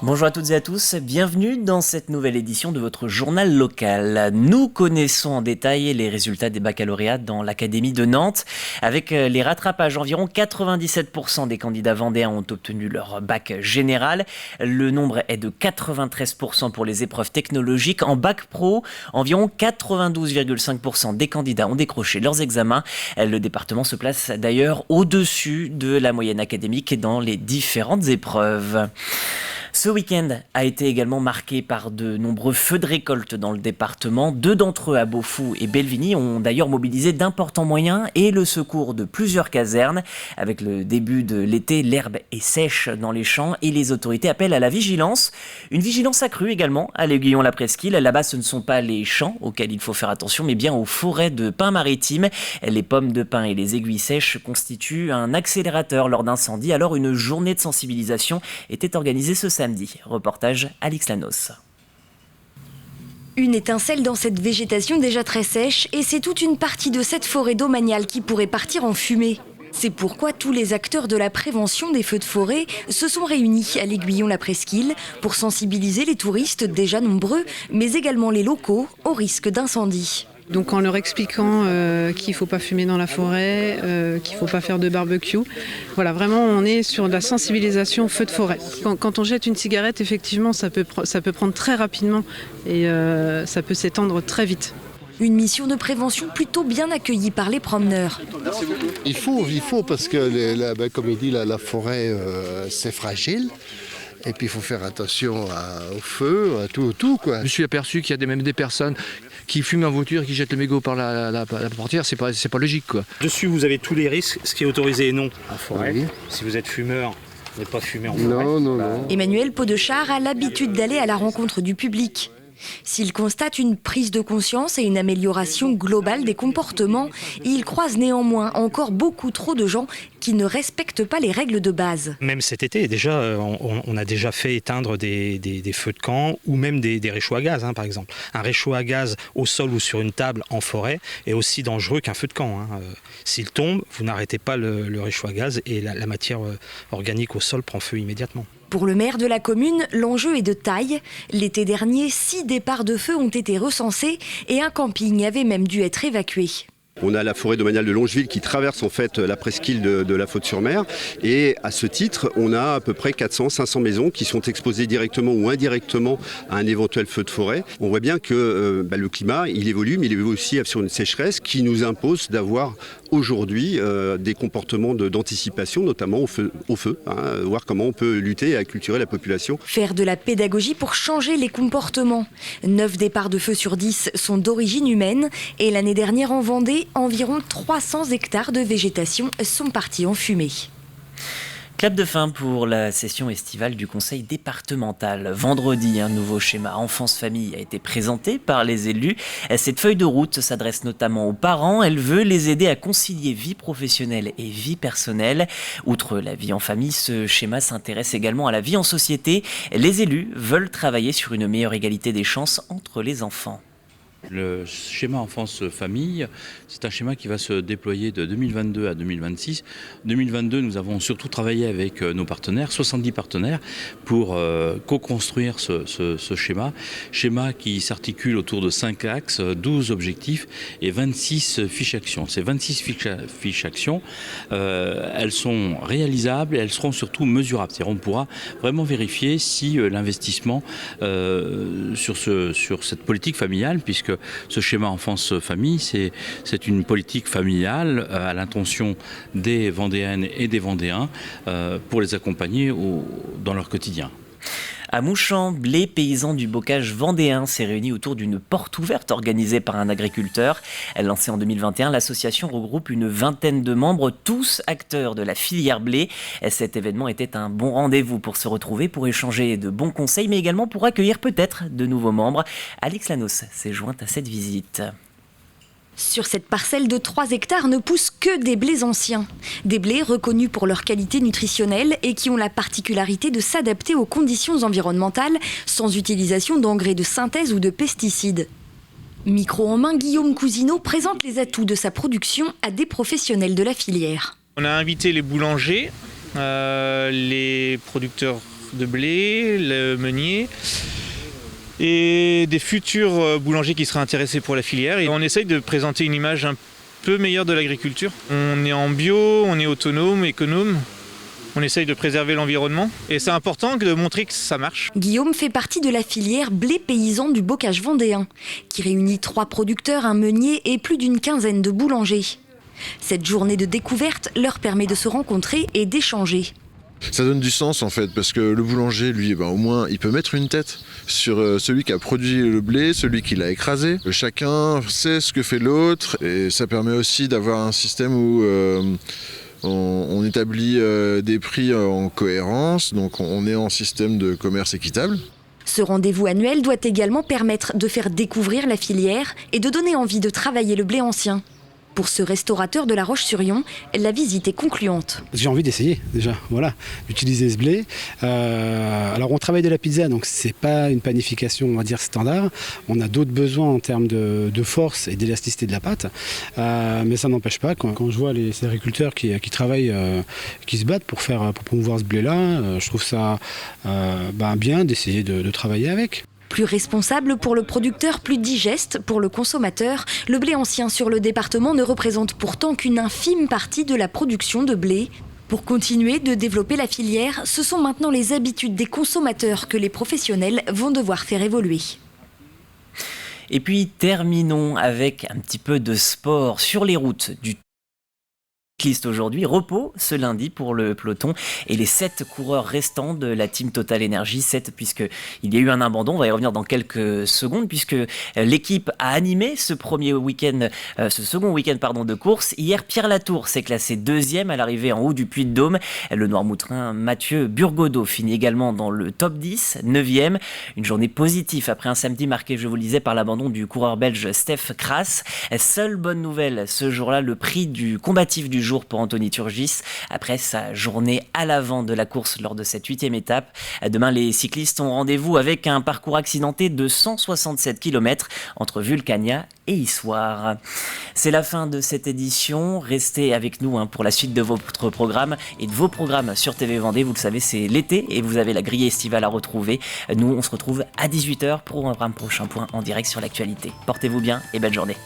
Bonjour à toutes et à tous, bienvenue dans cette nouvelle édition de votre journal local. Nous connaissons en détail les résultats des baccalauréats dans l'Académie de Nantes. Avec les rattrapages, environ 97% des candidats vendéens ont obtenu leur bac général. Le nombre est de 93% pour les épreuves technologiques. En bac pro, environ 92,5% des candidats ont décroché leurs examens. Le département se place d'ailleurs au-dessus de la moyenne académique dans les différentes épreuves. Ce week-end a été également marqué par de nombreux feux de récolte dans le département. 2 d'entre eux à Beaufou et Bellevigny ont d'ailleurs mobilisé d'importants moyens et le secours de plusieurs casernes. Avec le début de l'été, l'herbe est sèche dans les champs et les autorités appellent à la vigilance. Une vigilance accrue également à l'Aiguillon-la-Presqu'île. Là-bas, ce ne sont pas les champs auxquels il faut faire attention, mais bien aux forêts de pins maritimes. Les pommes de pin et les aiguilles sèches constituent un accélérateur lors d'incendie. Alors une journée de sensibilisation était organisée ce samedi. Reportage Alix Lanos. Une étincelle dans cette végétation déjà très sèche et c'est toute une partie de cette forêt domaniale qui pourrait partir en fumée. C'est pourquoi tous les acteurs de la prévention des feux de forêt se sont réunis à l'Aiguillon-la-Presqu'île pour sensibiliser les touristes déjà nombreux, mais également les locaux au risque d'incendie. Donc en leur expliquant qu'il ne faut pas fumer dans la forêt, qu'il ne faut pas faire de barbecue. Voilà, vraiment on est sur de la sensibilisation feu de forêt. Quand on jette une cigarette, effectivement ça peut prendre très rapidement et ça peut s'étendre très vite. Une mission de prévention plutôt bien accueillie par les promeneurs. Il faut parce que comme il dit, la forêt c'est fragile. Et puis il faut faire attention au feu, à tout quoi. Je me suis aperçu qu'il y a même des personnes qui fument en voiture et qui jettent le mégot par la portière, c'est pas logique quoi. Dessus vous avez tous les risques, ce qui est autorisé et non en forêt. Oui. Si vous êtes fumeur, vous n'êtes pas fumé en forêt. Non. Emmanuel Podechar a l'habitude d'aller à la rencontre du public. S'il constate une prise de conscience et une amélioration globale des comportements, il croise néanmoins encore beaucoup trop de gens qui ne respectent pas les règles de base. Même cet été, déjà, on a déjà fait éteindre des feux de camp ou même des réchauds à gaz, par exemple. Un réchaud à gaz au sol ou sur une table en forêt est aussi dangereux qu'un feu de camp. S'il tombe, vous n'arrêtez pas le réchaud à gaz et la matière organique au sol prend feu immédiatement. Pour le maire de la commune, l'enjeu est de taille. L'été dernier, 6 départs de feu ont été recensés et un camping avait même dû être évacué. On a la forêt domaniale de Longeville qui traverse en fait la presqu'île de la Faute-sur-Mer et à ce titre, on a à peu près 400-500 maisons qui sont exposées directement ou indirectement à un éventuel feu de forêt. On voit bien que le climat, il évolue, mais il évolue aussi sur une sécheresse qui nous impose d'avoir aujourd'hui des comportements d'anticipation, notamment au feu, voir comment on peut lutter et acculturer la population. Faire de la pédagogie pour changer les comportements. 9 départs de feu sur 10 sont d'origine humaine et l'année dernière en Vendée, environ 300 hectares de végétation sont partis en fumée. Clap de fin pour la session estivale du conseil départemental. Vendredi, un nouveau schéma enfance-famille a été présenté par les élus. Cette feuille de route s'adresse notamment aux parents. Elle veut les aider à concilier vie professionnelle et vie personnelle. Outre la vie en famille, ce schéma s'intéresse également à la vie en société. Les élus veulent travailler sur une meilleure égalité des chances entre les enfants. Le schéma enfance-famille, c'est un schéma qui va se déployer de 2022 à 2026. 2022, nous avons surtout travaillé avec nos partenaires, 70 partenaires, pour co-construire ce schéma qui s'articule autour de 5 axes, 12 objectifs et 26 fiches actions. Ces 26 fiches actions, elles sont réalisables et elles seront surtout mesurables. C'est-à-dire on pourra vraiment vérifier si l'investissement sur cette politique familiale, puisque ce schéma enfance-famille, c'est une politique familiale à l'intention des Vendéennes et des Vendéens pour les accompagner dans leur quotidien. À Mouchamp, les paysans du bocage vendéen s'est réunis autour d'une porte ouverte organisée par un agriculteur. Lancée en 2021, l'association regroupe une vingtaine de membres, tous acteurs de la filière blé. Cet événement était un bon rendez-vous pour se retrouver, pour échanger de bons conseils, mais également pour accueillir peut-être de nouveaux membres. Alix Lanos s'est jointe à cette visite. Sur cette parcelle de 3 hectares ne poussent que des blés anciens. Des blés reconnus pour leur qualité nutritionnelle et qui ont la particularité de s'adapter aux conditions environnementales sans utilisation d'engrais de synthèse ou de pesticides. Micro en main, Guillaume Cousineau présente les atouts de sa production à des professionnels de la filière. On a invité les boulangers, les producteurs de blé, le meunier et des futurs boulangers qui seraient intéressés pour la filière. Et on essaye de présenter une image un peu meilleure de l'agriculture. On est en bio, on est autonome, économe. On essaye de préserver l'environnement et c'est important de montrer que ça marche. Guillaume fait partie de la filière blé paysan du bocage vendéen, qui réunit 3 producteurs, un meunier et plus d'une quinzaine de boulangers. Cette journée de découverte leur permet de se rencontrer et d'échanger. Ça donne du sens en fait, parce que le boulanger, lui, au moins, il peut mettre une tête sur celui qui a produit le blé, celui qui l'a écrasé. Chacun sait ce que fait l'autre et ça permet aussi d'avoir un système où on établit des prix en cohérence, donc on est en système de commerce équitable. Ce rendez-vous annuel doit également permettre de faire découvrir la filière et de donner envie de travailler le blé ancien. Pour ce restaurateur de La Roche-sur-Yon, la visite est concluante. J'ai envie d'essayer déjà, d'utiliser ce blé. Alors on travaille de la pizza, donc c'est pas une panification, on va dire, standard. On a d'autres besoins en termes de force et d'élasticité de la pâte. Mais ça n'empêche pas, quand je vois ces agriculteurs qui travaillent, qui se battent pour promouvoir ce blé-là, je trouve ça bien d'essayer de travailler avec. Plus responsable pour le producteur, plus digeste pour le consommateur, le blé ancien sur le département ne représente pourtant qu'une infime partie de la production de blé. Pour continuer de développer la filière, ce sont maintenant les habitudes des consommateurs que les professionnels vont devoir faire évoluer. Et puis terminons avec un petit peu de sport sur les routes du cycliste aujourd'hui. Repos ce lundi pour le peloton et les 7 coureurs restants de la team Total Energy. 7 puisqu'il y a eu un abandon. On va y revenir dans quelques secondes puisque l'équipe a animé ce second week-end de course. Hier, Pierre Latour s'est classé 2e à l'arrivée en haut du Puy-de-Dôme. Le Noirmoutrin Mathieu Burgodeau finit également dans le top 10, 9e. Une journée positive après un samedi marqué, je vous le disais, par l'abandon du coureur belge Stef Kras. Seule bonne nouvelle ce jour-là, le prix du combatif du jour pour Anthony Turgis après sa journée à l'avant de la course lors de cette 8e étape. Demain, les cyclistes ont rendez-vous avec un parcours accidenté de 167 km entre Vulcania et Issoire. C'est la fin de cette édition. Restez avec nous pour la suite de votre programme et de vos programmes sur TV Vendée. Vous le savez, c'est l'été et vous avez la grille estivale à retrouver. Nous, on se retrouve à 18h pour un prochain point en direct sur l'actualité. Portez-vous bien et belle journée.